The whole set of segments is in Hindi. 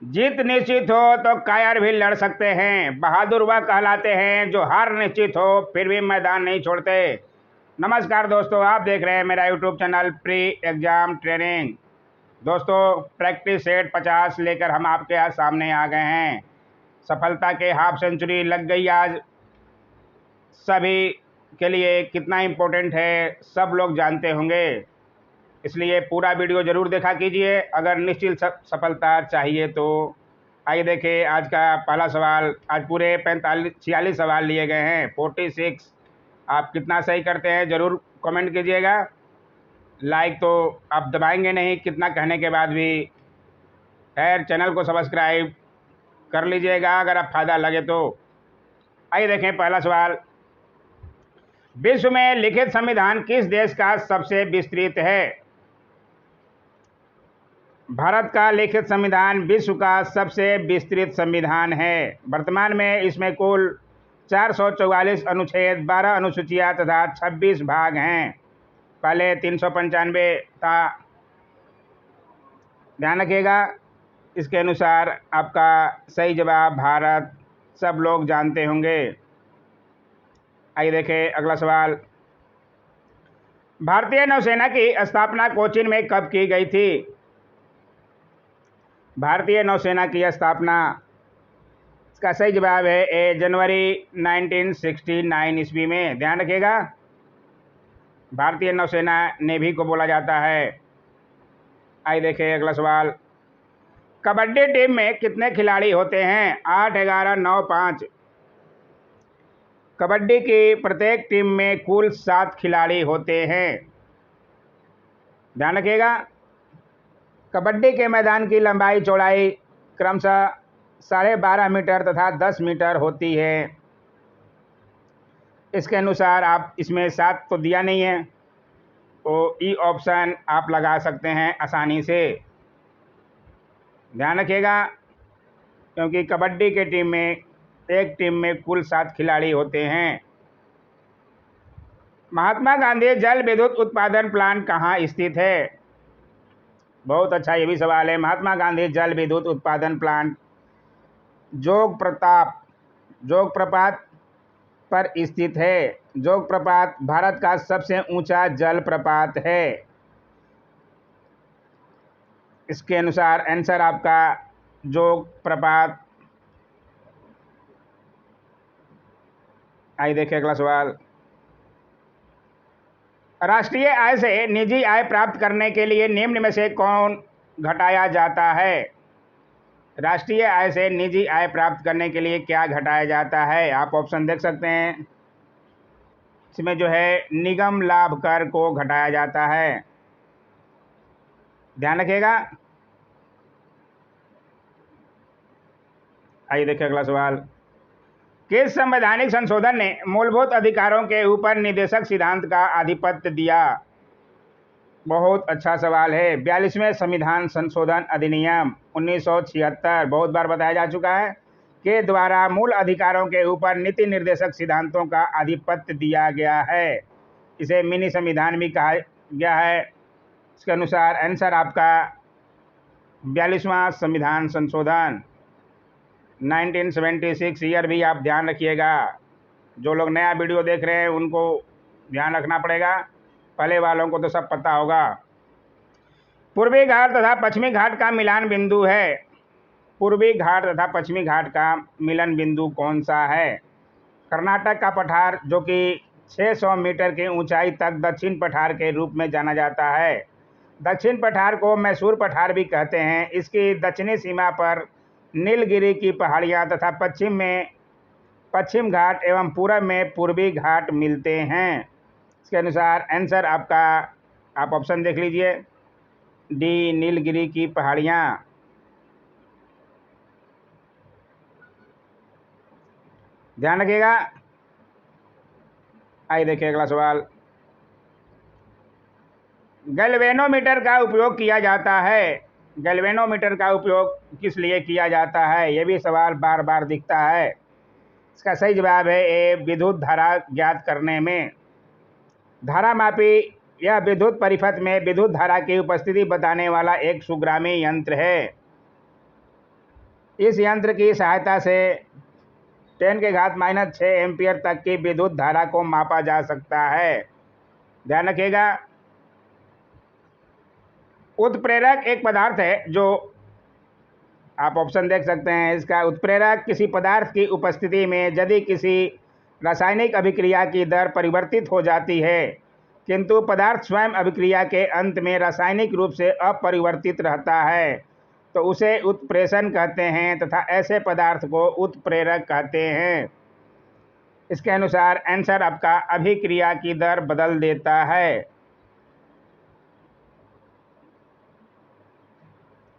जीत निश्चित हो तो कायर भी लड़ सकते हैं। बहादुर वह कहलाते हैं जो हार निश्चित हो फिर भी मैदान नहीं छोड़ते। नमस्कार दोस्तों, आप देख रहे हैं मेरा YouTube channel pre exam training. दोस्तों, प्रैक्टिस सेट 50 लेकर हम आपके आज सामने आ गए हैं। सफलता के हाफ सेंचुरी लग गई आज। सभी के लिए कितना इम्पोर्टेंट है सब लोग जानते होंगे, इसलिए पूरा वीडियो ज़रूर देखा कीजिए अगर निश्चित सफलता चाहिए तो। आइए देखिए आज का पहला सवाल। आज पूरे 46 सवाल लिए गए हैं, 46। आप कितना सही करते हैं ज़रूर कमेंट कीजिएगा। लाइक तो आप दबाएंगे नहीं कितना कहने के बाद भी। खैर, चैनल को सब्सक्राइब कर लीजिएगा अगर आप फ़ायदा लगे तो। आइए देखें पहला सवाल। विश्व में लिखित संविधान किस देश का सबसे विस्तृत है? भारत का लिखित संविधान विश्व का सबसे विस्तृत संविधान है। वर्तमान में इसमें कुल 444 अनुच्छेद, 12 अनुसूचियां तथा 26 भाग हैं। पहले 395 था, ध्यान रखिएगा। इसके अनुसार आपका सही जवाब भारत सब लोग जानते होंगे। आइए देखें अगला सवाल। भारतीय नौसेना की स्थापना कोचीन में कब की गई थी? भारतीय नौसेना की स्थापना, इसका सही जवाब है ए जनवरी 1969 ईस्वी में। ध्यान रखिएगा, भारतीय नौसेना नेवी को बोला जाता है। आइए देखें अगला सवाल। कबड्डी टीम में कितने खिलाड़ी होते हैं? 8, 11, 9, 5। कबड्डी की प्रत्येक टीम में कुल 7 खिलाड़ी होते हैं। ध्यान रखिएगा, कबड्डी के मैदान की लंबाई चौड़ाई क्रमशः 12.5 मीटर तथा 10 मीटर होती है। इसके अनुसार आप इसमें 7 तो दिया नहीं है, तो ई ऑप्शन आप लगा सकते हैं आसानी से। ध्यान रखिएगा, क्योंकि कबड्डी के टीम में एक टीम में कुल 7 खिलाड़ी होते हैं। महात्मा गांधी जल विद्युत उत्पादन प्लांट कहाँ स्थित है? बहुत अच्छा, ये भी सवाल है। महात्मा गांधी जल विद्युत उत्पादन प्लांट जोग प्रपात पर स्थित है। जोग प्रपात भारत का सबसे ऊंचा जल प्रपात है। इसके अनुसार आंसर आपका जोग प्रपात। आइए देखिए अगला सवाल। राष्ट्रीय आय से निजी आय प्राप्त करने के लिए निम्न में से कौन घटाया जाता है? राष्ट्रीय आय से निजी आय प्राप्त करने के लिए क्या घटाया जाता है? आप ऑप्शन देख सकते हैं। इसमें जो है निगम लाभ कर को घटाया जाता है। ध्यान रखिएगा। आइए देखिए अगला सवाल। किस संवैधानिक संशोधन ने मूलभूत अधिकारों के ऊपर निदेशक सिद्धांत का आधिपत्य दिया? बहुत अच्छा सवाल है। 42वें संविधान संशोधन अधिनियम 1976 बहुत बार बताया जा चुका है के द्वारा मूल अधिकारों के ऊपर नीति निर्देशक सिद्धांतों का आधिपत्य दिया गया है। इसे मिनी संविधान भी कहा गया है। इसके अनुसार आंसर आपका 42वां संविधान संशोधन 1976 ईयर भी आप ध्यान रखिएगा। जो लोग नया वीडियो देख रहे हैं उनको ध्यान रखना पड़ेगा, पहले वालों को तो सब पता होगा। पूर्वी घाट तथा पश्चिमी घाट का मिलान बिंदु है। पूर्वी घाट तथा पश्चिमी घाट का मिलन बिंदु कौन सा है? कर्नाटक का पठार, जो कि 600 मीटर की ऊंचाई तक दक्षिण पठार के रूप में जाना जाता है। दक्षिण पठार को मैसूर पठार भी कहते हैं। इसकी दक्षिणी सीमा पर नीलगिरी की पहाड़ियाँ तथा पश्चिम में पश्चिम घाट एवं पूर्व में पूर्वी घाट मिलते हैं। इसके अनुसार आंसर आपका, आप ऑप्शन देख लीजिए, डी नीलगिरी की पहाड़ियाँ। ध्यान रखिएगा। आइए देखिए अगला सवाल। गैल्वेनोमीटर का उपयोग किया जाता है। गैल्वेनोमीटर का उपयोग किस लिए किया जाता है? ये भी सवाल बार बार दिखता है। इसका सही जवाब है ए विद्युत धारा ज्ञात करने में। धारा मापी यह विद्युत परिपथ में विद्युत धारा की उपस्थिति बताने वाला एक सुग्रामी यंत्र है। इस यंत्र की सहायता से 10 के घात -6 एम्पियर तक की विद्युत धारा को मापा जा सकता है। ध्यान रखिएगा, उत्प्रेरक एक पदार्थ है जो आप ऑप्शन देख सकते हैं इसका। उत्प्रेरक किसी पदार्थ की उपस्थिति में यदि किसी रासायनिक अभिक्रिया की दर परिवर्तित हो जाती है किंतु पदार्थ स्वयं अभिक्रिया के अंत में रासायनिक रूप से अपरिवर्तित रहता है तो उसे उत्प्रेषण कहते हैं तथा ऐसे पदार्थ को उत्प्रेरक कहते हैं। इसके अनुसार आंसर आपका अभिक्रिया की दर बदल देता है।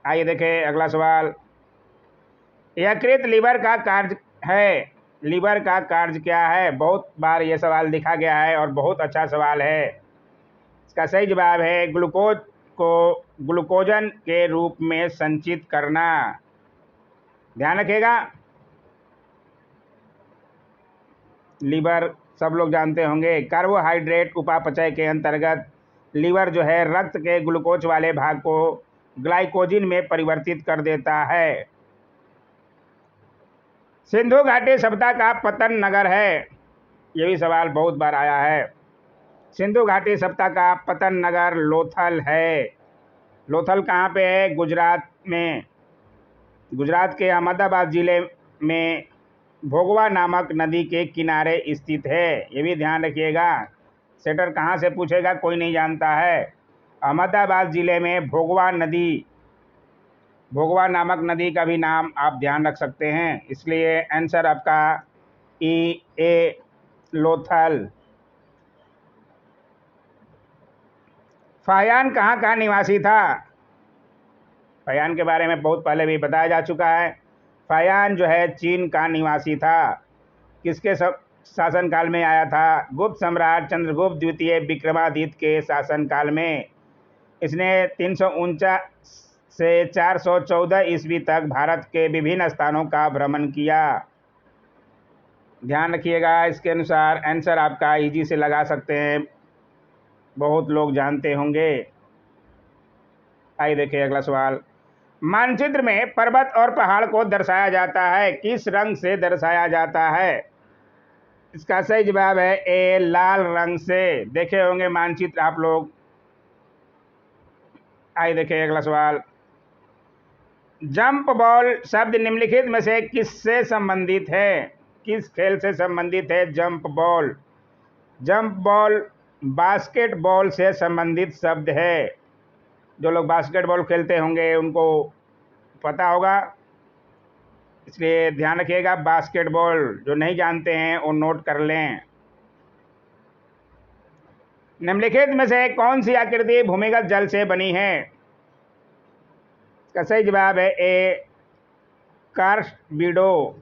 आइए देखें अगला सवाल। यकृत लीवर का कार्य है। लीवर का कार्य क्या है? बहुत बार ये सवाल लिखा गया है और बहुत अच्छा सवाल है। इसका सही जवाब है ग्लूकोज को ग्लूकोजन के रूप में संचित करना। ध्यान रखिएगा, लीवर सब लोग जानते होंगे, कार्बोहाइड्रेट उपापचय के अंतर्गत लीवर जो है रक्त के ग्लूकोज वाले भाग को ग्लाइकोजिन में परिवर्तित कर देता है। सिंधु घाटी सभ्यता का पतन नगर है। ये भी सवाल बहुत बार आया है। सिंधु घाटी सभ्यता का पतन नगर लोथल है। लोथल कहाँ पे है? गुजरात में। गुजरात के अहमदाबाद जिले में भोगवा नामक नदी के किनारे स्थित है। ये भी ध्यान रखिएगा, सेटर कहाँ से पूछेगा कोई नहीं जानता है। अहमदाबाद जिले में भोगवा नामक नदी का भी नाम आप ध्यान रख सकते हैं। इसलिए आंसर आपका ए लोथल। फाहियान कहाँ का निवासी था? फाहियान के बारे में बहुत पहले भी बताया जा चुका है। फाहियान जो है चीन का निवासी था। किसके शासनकाल में आया था? गुप्त सम्राट चंद्रगुप्त द्वितीय विक्रमादित्य के शासनकाल में। इसने 349 से 414 ईस्वी तक भारत के विभिन्न स्थानों का भ्रमण किया। ध्यान रखिएगा, इसके अनुसार आंसर आपका इजी से लगा सकते हैं, बहुत लोग जानते होंगे। आइए देखिए अगला सवाल। मानचित्र में पर्वत और पहाड़ को दर्शाया जाता है, किस रंग से दर्शाया जाता है? इसका सही जवाब है ए लाल रंग से। देखे होंगे मानचित्र आप लोग। आइए देखिए अगला सवाल। जंप बॉल शब्द निम्नलिखित में से किससे संबंधित है? किस खेल से संबंधित है jump ball? Jump ball basketball से संबंधित शब्द है। जो लोग बास्केटबॉल खेलते होंगे उनको पता होगा, इसलिए ध्यान रखिएगा बास्केटबॉल। जो नहीं जानते हैं वो नोट कर लें। निम्नलिखित में से कौन सी आकृति भूमिगत जल से बनी है? इसका सही जवाब है ए कार्स्ट बीडो।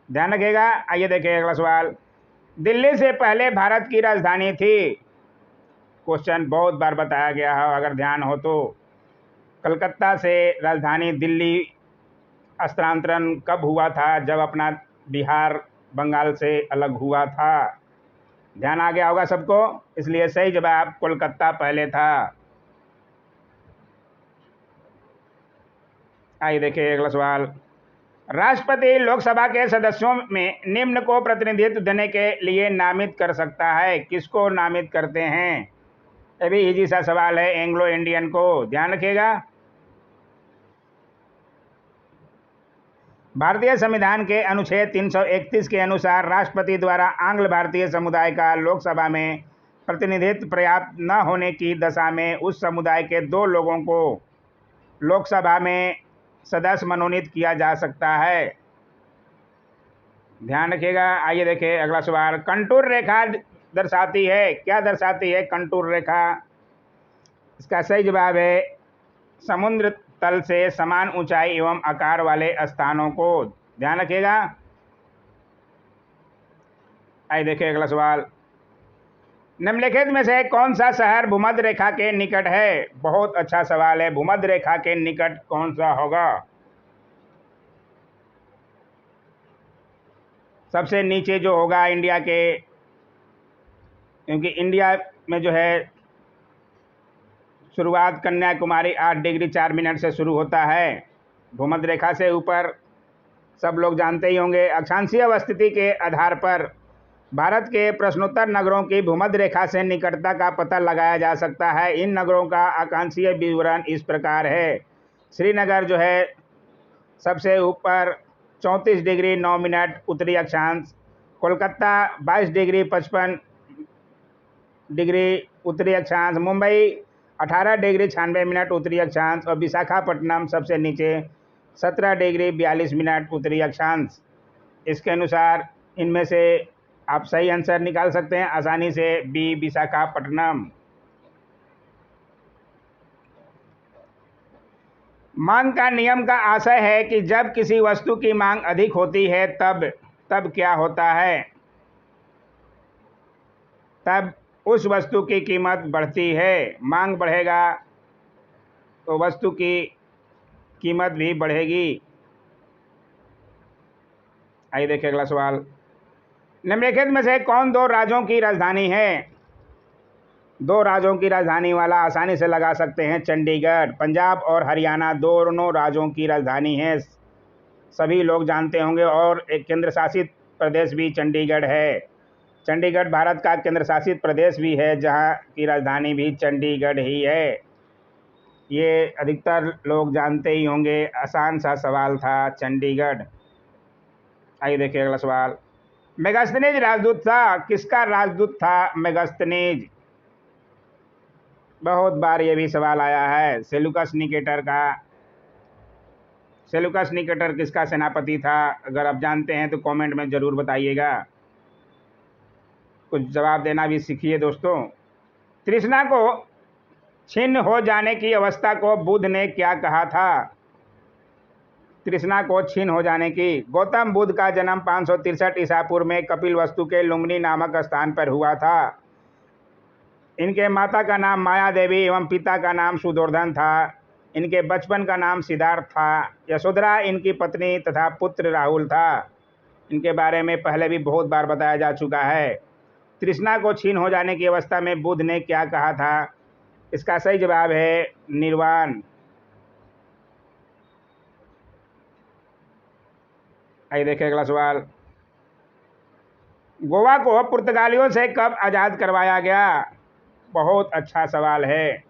ध्यान रखिएगा। आइए देखिए अगला सवाल। दिल्ली से पहले भारत की राजधानी थी। क्वेश्चन बहुत बार बताया गया है, अगर ध्यान हो तो। कलकत्ता से राजधानी दिल्ली स्थानांतरण कब हुआ था? जब अपना बिहार बंगाल से अलग हुआ था। ध्यान आ गया होगा सबको, इसलिए सही जवाब कोलकाता पहले था। आइए देखिए अगला सवाल। राष्ट्रपति लोकसभा के सदस्यों में निम्न को प्रतिनिधित्व देने के लिए नामित कर सकता है, किसको नामित करते हैं? ये भी इजी सा सवाल है, एंग्लो इंडियन को। ध्यान रखिएगा। भारतीय संविधान के अनुच्छेद 331 के अनुसार राष्ट्रपति द्वारा आंग्ल भारतीय समुदाय का लोकसभा में प्रतिनिधित्व पर्याप्त न होने की दशा में उस समुदाय के 2 लोगों को लोकसभा में सदस्य मनोनीत किया जा सकता है। ध्यान रखिएगा। आइए देखिए अगला सवाल। कंटूर रेखा दर्शाती है, क्या दर्शाती है कंटूर रेखा? इसका सही जवाब है समुद्र तल से समान ऊंचाई एवं आकार वाले स्थानों को। ध्यान रखिएगा। आइए देखिए अगला सवाल। निम्नलिखित में से कौन सा शहर भूमध्य रेखा के निकट है? बहुत अच्छा सवाल है, भूमध्य रेखा के निकट कौन सा होगा? सबसे नीचे जो होगा इंडिया के, क्योंकि इंडिया में जो है शुरुआत कन्याकुमारी 8 डिग्री 4 मिनट से शुरू होता है। भूमध्य रेखा से ऊपर सब लोग जानते ही होंगे। अक्षांशीय अवस्थिति के आधार पर भारत के प्रश्नोत्तर नगरों की भूमध्य रेखा से निकटता का पता लगाया जा सकता है। इन नगरों का आकांक्षीय विवरण इस प्रकार है। श्रीनगर जो है सबसे ऊपर 34 डिग्री 9 मिनट उत्तरी अक्षांश, कोलकाता 22 डिग्री 55 डिग्री उत्तरी अक्षांश, मुंबई 18 डिग्री 96 मिनट उत्तरी अक्षांश और विशाखापट्टनम सबसे नीचे 17 डिग्री 42 मिनट उत्तरी अक्षांश। इसके अनुसार इनमें से आप सही आंसर निकाल सकते हैं आसानी से, बी विशाखापट्टनम। मांग का नियम का आशय है कि जब किसी वस्तु की मांग अधिक होती है तब क्या होता है? तब उस वस्तु की कीमत बढ़ती है। मांग बढ़ेगा तो वस्तु की कीमत भी बढ़ेगी। आइए देखिए अगला सवाल। निम्नलिखित में से कौन दो राज्यों की राजधानी है? दो राज्यों की राजधानी वाला आसानी से लगा सकते हैं, चंडीगढ़। पंजाब और हरियाणा दोनों राज्यों की राजधानी है, सभी लोग जानते होंगे। और एक केंद्र शासित प्रदेश भी चंडीगढ़ है। चंडीगढ़ भारत का केंद्र शासित प्रदेश भी है, जहां की राजधानी भी चंडीगढ़ ही है। ये अधिकतर लोग जानते ही होंगे, आसान सा सवाल था, चंडीगढ़। आइए देखिए अगला सवाल। मेगास्थनीज राजदूत था, किसका राजदूत था मेगास्थनीज? बहुत बार ये भी सवाल आया है, सेलुकस निकेटर का। सेलुकस निकेटर किसका सेनापति था? अगर आप जानते हैं तो कमेंट में ज़रूर बताइएगा। कुछ जवाब देना भी सीखिए दोस्तों। तृष्णा को छिन्न हो जाने की अवस्था को बुद्ध ने क्या कहा था? तृष्णा को छीन हो जाने की। गौतम बुद्ध का जन्म 563 ईसा पूर्व में कपिलवस्तु के लुम्बिनी नामक स्थान पर हुआ था। इनके माता का नाम माया देवी एवं पिता का नाम सुदोर्धन था। इनके बचपन का नाम सिद्धार्थ था। यशोधरा इनकी पत्नी तथा पुत्र राहुल था। इनके बारे में पहले भी बहुत बार बताया जा चुका है। तृष्णा को छीन हो जाने की अवस्था में बुद्ध ने क्या कहा था? इसका सही जवाब है निर्वाण। आइए देखिए अगला सवाल। गोवा को पुर्तगालियों से कब आज़ाद करवाया गया? बहुत अच्छा सवाल है।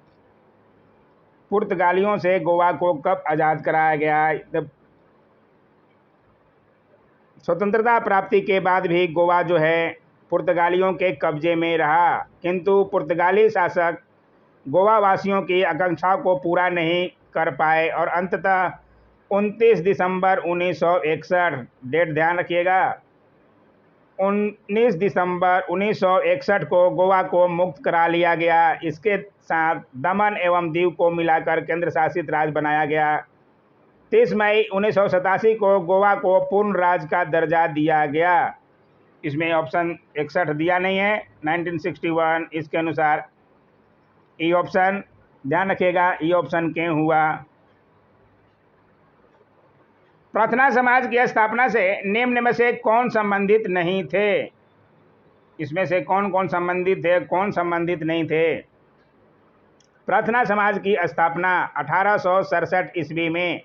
पुर्तगालियों से गोवा को कब आज़ाद कराया गया? जब स्वतंत्रता प्राप्ति के बाद भी गोवा जो है पुर्तगालियों के कब्जे में रहा, किंतु पुर्तगाली शासक गोवा वासियों की आकांक्षाओं को पूरा नहीं कर पाए और अंततः 29 दिसंबर 1961, डेट ध्यान रखिएगा, 19 दिसंबर 1961 को गोवा को मुक्त करा लिया गया। इसके साथ दमन एवं दीव को मिलाकर केंद्र शासित राज्य बनाया गया। 30 मई 1987 को गोवा को पूर्ण राज्य का दर्जा दिया गया। इसमें ऑप्शन 61 दिया नहीं है, 1961। इसके अनुसार ई ऑप्शन ध्यान रखिएगा, ई ऑप्शन क्यों हुआ? प्रार्थना समाज की स्थापना से निम्न में से कौन संबंधित नहीं थे? इसमें से कौन कौन संबंधित थे, कौन संबंधित नहीं थे? प्रार्थना समाज की स्थापना 1867 ईस्वी में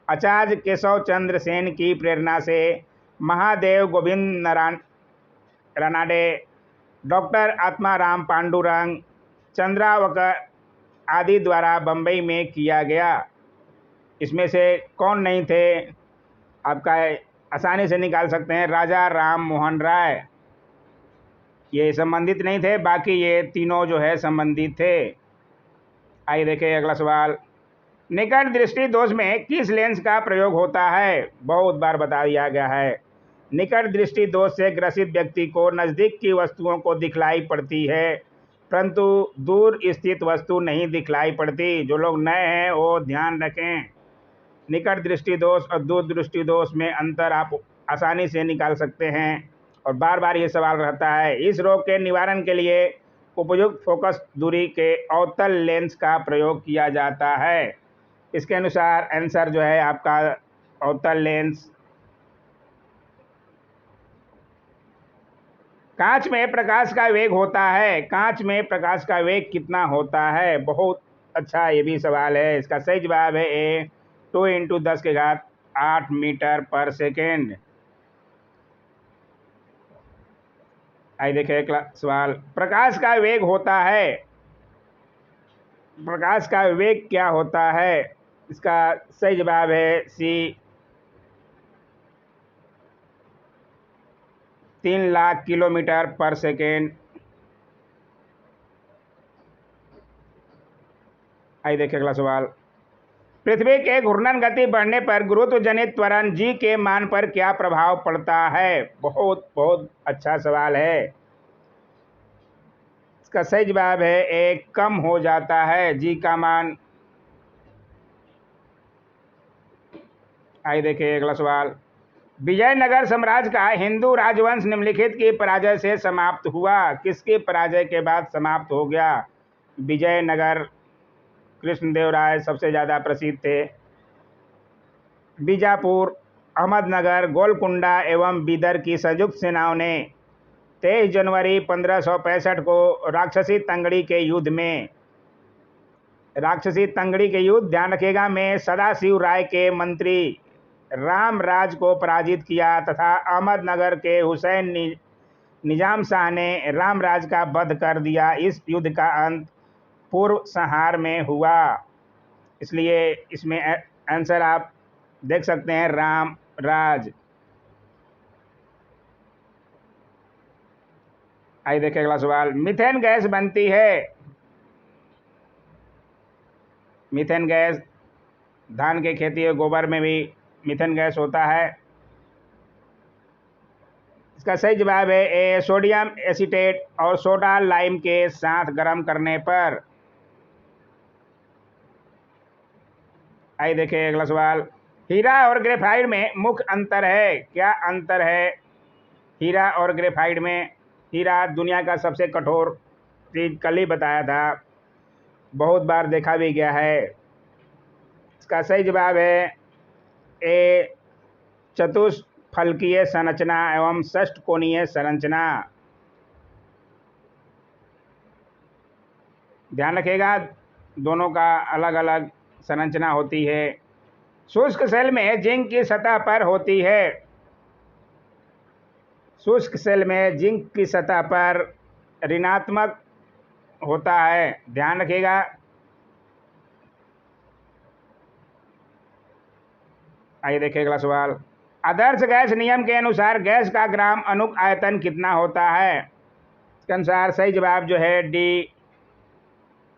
आचार्य केशव चंद्र सेन की प्रेरणा से महादेव गोविंद रानाडे, डॉक्टर आत्माराम पांडुरंग, चंद्रावकर आदि द्वारा बंबई में किया गया। इसमें से कौन नहीं थे? आपका आसानी से निकाल सकते हैं, राजा राम मोहन राय। ये संबंधित नहीं थे, बाकी ये तीनों जो है संबंधित थे। आइए देखें अगला सवाल। निकट दृष्टि दोष में किस लेंस का प्रयोग होता है? बहुत बार बता दिया गया है। निकट दृष्टि दोष से ग्रसित व्यक्ति को नज़दीक की वस्तुओं को दिखलाई पड़ती है, परंतु दूर स्थित वस्तु नहीं दिखलाई पड़ती। जो लोग नए हैं वो ध्यान रखें। निकट दृष्टि दोष और दूर दृष्टि दोष में अंतर आप आसानी से निकाल सकते हैं और बार बार ये सवाल रहता है। इस रोग के निवारण के लिए उपयुक्त फोकस दूरी के अवतल लेंस का प्रयोग किया जाता है। इसके अनुसार आंसर जो है आपका अवतल लेंस। कांच में प्रकाश का वेग होता है, कांच में प्रकाश का वेग कितना होता है? बहुत अच्छा ये भी सवाल है। इसका सही जवाब है ए 2 × 10⁸ मीटर पर सेकेंड। आइए देखिए अगला सवाल। प्रकाश का वेग क्या होता है? इसका सही जवाब है सी 3 लाख किलोमीटर पर सेकेंड। आइए देखिए अगला सवाल। पृथ्वी के घूर्णन गति बढ़ने पर गुरुत्व जनित त्वरण जी के मान पर क्या प्रभाव पड़ता है? बहुत बहुत अच्छा सवाल है। इसका सही जवाब है ए कम हो जाता है जी का मान। आइए देखिए अगला सवाल। विजयनगर साम्राज्य का हिंदू राजवंश निम्नलिखित की पराजय से समाप्त हुआ? किसकी पराजय के बाद समाप्त हो गया? विजयनगर कृष्णदेवराय सबसे ज़्यादा प्रसिद्ध थे। बीजापुर, अहमदनगर, गोलकुंडा एवं बीदर की संयुक्त सेनाओं ने 23 जनवरी 1565 को राक्षसी तंगड़ी के युद्ध ध्यान रखिएगा में सदाशिव राय के मंत्री रामराज को पराजित किया तथा अहमदनगर के हुसैन निजाम शाह ने रामराज का वध कर दिया। इस युद्ध का अंत पूर्व संहार में हुआ। इसलिए इसमें आंसर आप देख सकते हैं रामराज। आइए देखिए अगला सवाल। मीथेन गैस बनती है। मीथेन गैस धान के खेती और गोबर में भी मीथेन गैस होता है। इसका सही जवाब है ए सोडियम एसीटेट और सोडा लाइम के साथ गर्म करने पर। आइए देखिए अगला सवाल। हीरा और ग्रेफाइट में मुख्य अंतर है। क्या अंतर है हीरा और ग्रेफाइट में? हीरा दुनिया का सबसे कठोर चीज, कल ही बताया था, बहुत बार देखा भी गया है। इसका सही जवाब है ए चतुष्फलकीय संरचना एवं षष्ठकोणीय संरचना। ध्यान रखिएगा दोनों का अलग अलग संरचना होती है। शुष्क सेल में जिंक की सतह पर होती है। शुष्क सेल में जिंक की सतह पर ऋणात्मक होता है। ध्यान रखिएगा। आइए देखिए अगला सवाल। आदर्श गैस नियम के अनुसार गैस का ग्राम अनुक आयतन कितना होता है? इसके अनुसार सही जवाब जो है डी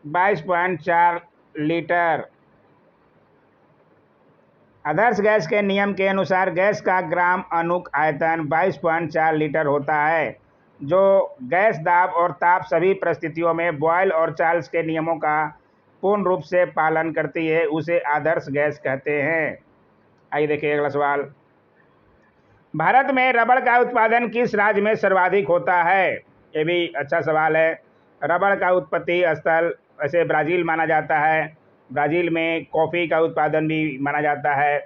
22.4 लीटर। आदर्श गैस के नियम के अनुसार गैस का ग्राम अनुक आयतन 22.4 लीटर होता है। जो गैस दाब और ताप सभी परिस्थितियों में बॉयल और चार्ल्स के नियमों का पूर्ण रूप से पालन करती है उसे आदर्श गैस कहते हैं। आइए देखिए अगला सवाल। भारत में रबड़ का उत्पादन किस राज्य में सर्वाधिक होता है? ये भी अच्छा सवाल है। रबड़ का उत्पत्ति स्थल वैसे ब्राज़ील माना जाता है। ब्राज़ील में कॉफ़ी का उत्पादन भी माना जाता है।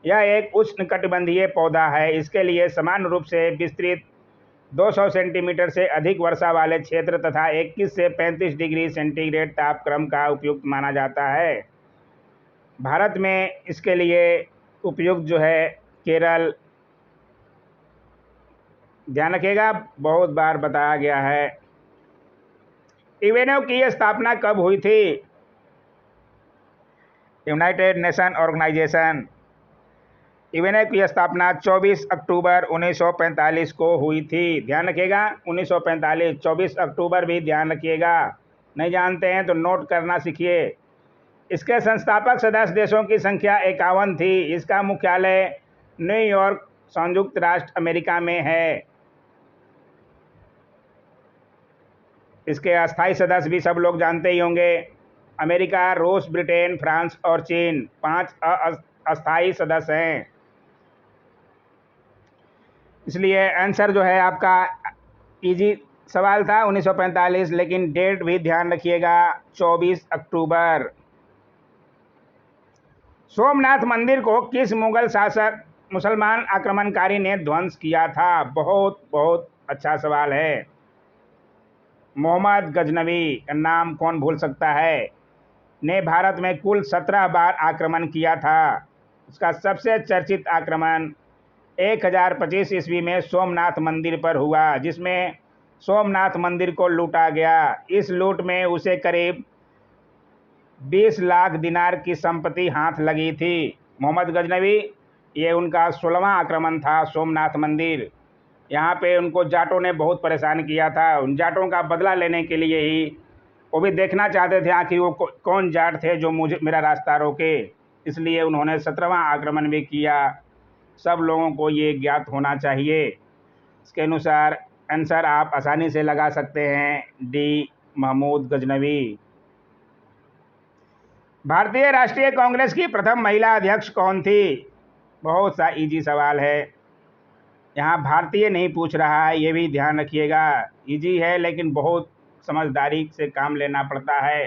यह एक उष्णकटिबंधीय पौधा है। इसके लिए सामान्य रूप से विस्तृत 200 सेंटीमीटर से अधिक वर्षा वाले क्षेत्र तथा 21 से 35 डिग्री सेंटीग्रेड तापक्रम का उपयुक्त माना जाता है। भारत में इसके लिए उपयुक्त जो है केरल। ध्यान रखिएगा बहुत बार बताया गया है। यूएनओ की स्थापना कब हुई थी? United nation organisation. यूएनओ की स्थापना 24 अक्टूबर 1945 को हुई थी। ध्यान रखिएगा 1945, 24 अक्टूबर भी ध्यान रखिएगा। नहीं जानते हैं तो नोट करना सीखिए। इसके संस्थापक सदस्य देशों की संख्या 51 थी। इसका मुख्यालय न्यूयॉर्क संयुक्त राष्ट्र अमेरिका में है। इसके अस्थायी सदस्य भी सब लोग जानते ही होंगे। अमेरिका, रूस, ब्रिटेन, फ्रांस और चीन 5 अस्थायी सदस्य हैं। इसलिए आंसर जो है आपका इजी सवाल था 1945, लेकिन डेट भी ध्यान रखिएगा 24 अक्टूबर। सोमनाथ मंदिर को किस मुगल शासक मुसलमान आक्रमणकारी ने ध्वंस किया था? बहुत बहुत अच्छा सवाल है। मोहम्मद गजनवी का नाम कौन भूल सकता है। ने भारत में कुल 17 बार आक्रमण किया था। उसका सबसे चर्चित आक्रमण 1025 ईस्वी में सोमनाथ मंदिर पर हुआ, जिसमें सोमनाथ मंदिर को लूटा गया। इस लूट में उसे करीब 20 लाख दिनार की संपत्ति हाथ लगी थी। मोहम्मद गजनवी, ये उनका 16वां आक्रमण था सोमनाथ मंदिर। यहाँ पे उनको जाटों ने बहुत परेशान किया था। उन जाटों का बदला लेने के लिए ही वो भी देखना चाहते थे आखिर वो कौन जाट थे जो मेरा रास्ता रोके, इसलिए उन्होंने 17वां आक्रमण भी किया। सब लोगों को ये ज्ञात होना चाहिए। इसके अनुसार आंसर आप आसानी से लगा सकते हैं, डी महमूद गजनवी। भारतीय राष्ट्रीय कांग्रेस की प्रथम महिला अध्यक्ष कौन थी? बहुत सा इजी सवाल है, यहाँ भारतीय नहीं पूछ रहा है, ये भी ध्यान रखिएगा। इजी है लेकिन बहुत समझदारी से काम लेना पड़ता है।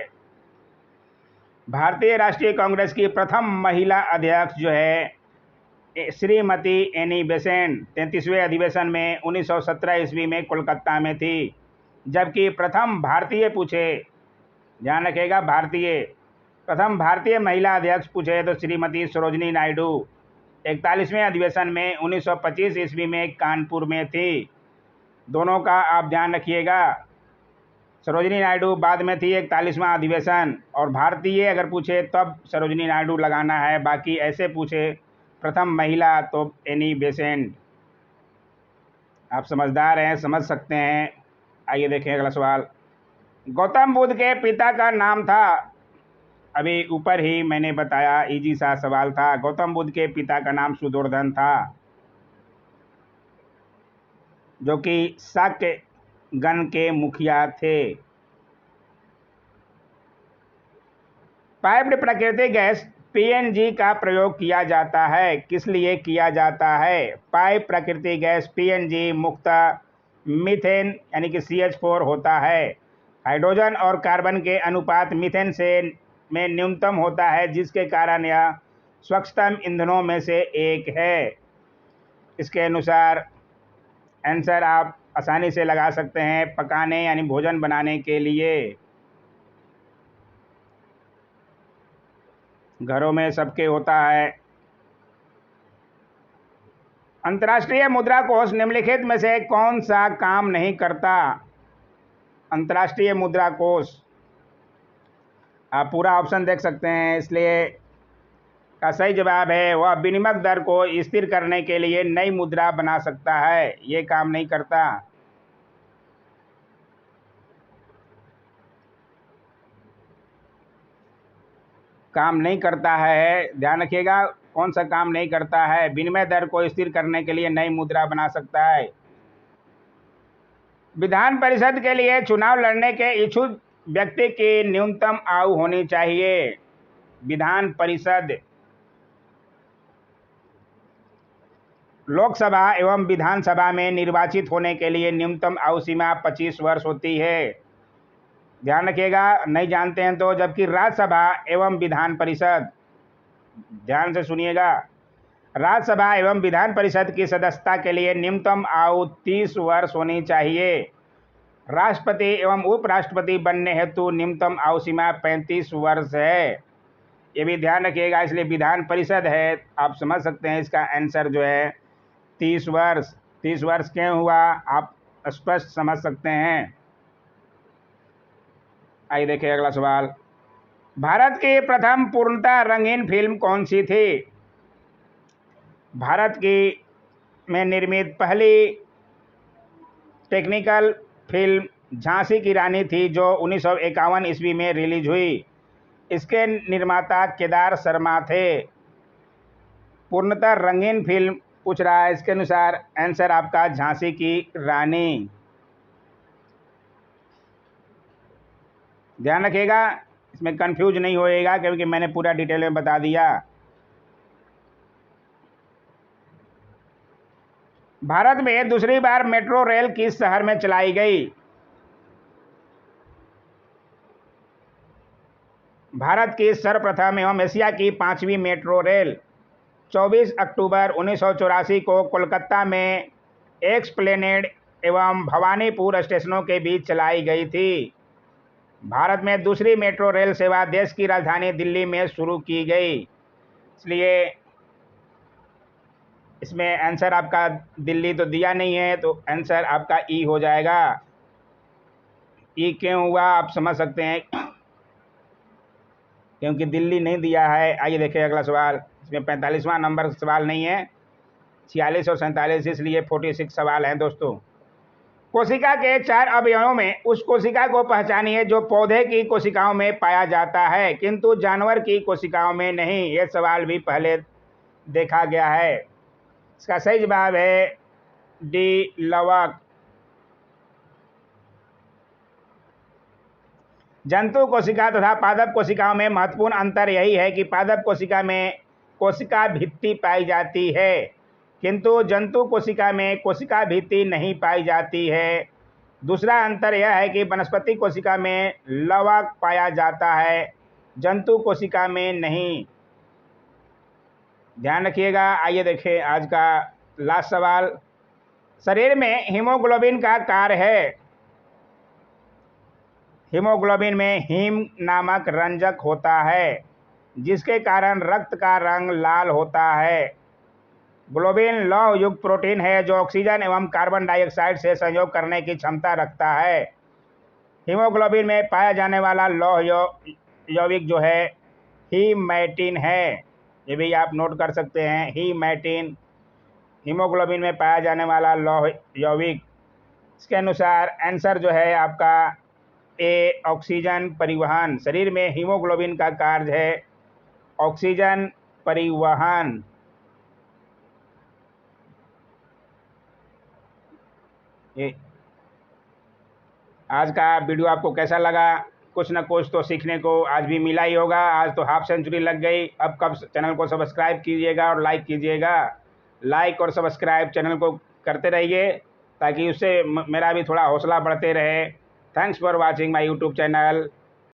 भारतीय राष्ट्रीय कांग्रेस की प्रथम महिला अध्यक्ष जो है श्रीमती एनी बेसेंट 33वें अधिवेशन में 1917 ईस्वी में कोलकाता में थी। जबकि प्रथम भारतीय पूछे, ध्यान रखिएगा, प्रथम भारतीय महिला अध्यक्ष पूछे तो श्रीमती सरोजिनी नायडू 41वें अधिवेशन में 1925 ईस्वी में कानपुर में थी। दोनों का आप ध्यान रखिएगा। सरोजिनी नायडू बाद में थी 41वां अधिवेशन, और भारतीय अगर पूछे तब सरोजिनी नायडू लगाना है, बाकी ऐसे पूछे प्रथम महिला तो एनी बेसेंट। आप समझदार हैं, समझ सकते हैं। आइए देखें अगला सवाल। गौतम बुद्ध के पिता का नाम था, अभी ऊपर ही मैंने बताया, इजी सा सवाल था। गौतम बुद्ध के पिता का नाम सुदोर्धन था, जो कि शाक्य गण के मुखिया थे। पाइप्ड प्राकृतिक गैस पीएनजी का प्रयोग किया जाता है, किस लिए किया जाता है? पाइप प्राकृतिक गैस पीएनजी मुख्यतः मीथेन यानी कि CH4 होता है। हाइड्रोजन और कार्बन के अनुपात मीथेन से में न्यूनतम होता है, जिसके कारण यह स्वच्छतम ईंधनों में से एक है। इसके अनुसार आंसर आप आसानी से लगा सकते हैं, पकाने यानी भोजन बनाने के लिए। घरों में सबके होता है। अंतर्राष्ट्रीय मुद्रा कोष निम्नलिखित में से कौन सा काम नहीं करता? अंतर्राष्ट्रीय मुद्रा कोष, आप पूरा ऑप्शन देख सकते हैं, इसलिए का सही जवाब है वह विनिमय दर को स्थिर करने के लिए नई मुद्रा बना सकता है, ये काम नहीं करता। काम नहीं करता है, ध्यान रखिएगा, कौन सा काम नहीं करता है? विनिमय दर को स्थिर करने के लिए नई मुद्रा बना सकता है। विधान परिषद के लिए चुनाव लड़ने के इच्छुक व्यक्ति की न्यूनतम आयु होनी चाहिए। विधान परिषद, लोकसभा एवं विधानसभा में निर्वाचित होने के लिए न्यूनतम आयु सीमा 25 वर्ष होती है, ध्यान रखिएगा, नहीं जानते हैं तो। जबकि राज्यसभा एवं विधान परिषद, ध्यान से सुनिएगा, राज्यसभा एवं विधान परिषद की सदस्यता के लिए न्यूनतम आयु 30 वर्ष होनी चाहिए। राष्ट्रपति एवं उपराष्ट्रपति बनने हेतु न्यूनतम आयु सीमा 35 वर्ष है, ये भी ध्यान रखिएगा। इसलिए विधान परिषद है, आप समझ सकते हैं इसका आंसर जो है 30 वर्ष। 30 वर्ष क्यों हुआ आप स्पष्ट समझ सकते हैं। आइए देखिए अगला सवाल। भारत की प्रथम पूर्णतः रंगीन फिल्म कौन सी थी? भारत की में निर्मित पहली टेक्निकल फिल्म झांसी की रानी थी, जो 1951 ईस्वी में रिलीज हुई। इसके निर्माता केदार शर्मा थे। पूर्णतः रंगीन फिल्म पूछ रहा है, इसके अनुसार आंसर आपका झांसी की रानी। ध्यान रखिएगा, इसमें कंफ्यूज नहीं होएगा क्योंकि मैंने पूरा डिटेल में बता दिया। भारत में दूसरी बार मेट्रो रेल किस शहर में चलाई गई? भारत की सर्वप्रथम एवं एशिया की 5वीं मेट्रो रेल 24 अक्टूबर 1984 को कोलकाता में एस्प्लेनेड एवं भवानीपुर स्टेशनों के बीच चलाई गई थी। भारत में दूसरी मेट्रो रेल सेवा देश की राजधानी दिल्ली में शुरू की गई। इसलिए इसमें आंसर आपका दिल्ली तो दिया नहीं है, तो आंसर आपका ई हो जाएगा। ई क्यों हुआ आप समझ सकते हैं, क्योंकि दिल्ली नहीं दिया है। आइए देखिए अगला सवाल। इसमें 45वां नंबर सवाल नहीं है, 46 और 47, इसलिए 46 सवाल हैं दोस्तों। कोशिका के 4 अवयवों में उस कोशिका को पहचानिए जो पौधे की कोशिकाओं में पाया जाता है किंतु जानवर की कोशिकाओं में नहीं। ये सवाल भी पहले देखा गया है। इसका सही जवाब है डी, लवक। जंतु कोशिका तथा पादप कोशिकाओं में महत्वपूर्ण अंतर यही है कि पादप कोशिका में कोशिका भित्ति पाई जाती है किंतु जंतु कोशिका में कोशिका भित्ति नहीं पाई जाती है। दूसरा अंतर यह है कि वनस्पति कोशिका में लवक पाया जाता है, जंतु कोशिका में नहीं। ध्यान रखिएगा। आइए देखें आज का लास्ट सवाल। शरीर में हीमोग्लोबिन का कार्य है। हीमोग्लोबिन में हीम नामक रंजक होता है जिसके कारण रक्त का रंग लाल होता है। ग्लोबिन लौह युक्त प्रोटीन है जो ऑक्सीजन एवं कार्बन डाइऑक्साइड से संयोग करने की क्षमता रखता है। हीमोग्लोबिन में पाया जाने वाला लौह यौगिक जो है हीमैटिन है। ये भी आप नोट कर सकते हैं, हीमैटिन हीमोग्लोबिन में पाया जाने वाला लौह यौगिक। इसके अनुसार आंसर जो है आपका ए, ऑक्सीजन परिवहन। शरीर में हीमोग्लोबिन का कार्य है ऑक्सीजन परिवहन। ये आज का वीडियो आपको कैसा लगा? कुछ ना कुछ तो सीखने को आज भी मिला ही होगा। आज तो हाफ सेंचुरी लग गई। अब कब चैनल को सब्सक्राइब कीजिएगा और लाइक कीजिएगा। लाइक और सब्सक्राइब चैनल को करते रहिए ताकि उससे मेरा भी थोड़ा हौसला बढ़ते रहे। Thanks for watching my YouTube channel.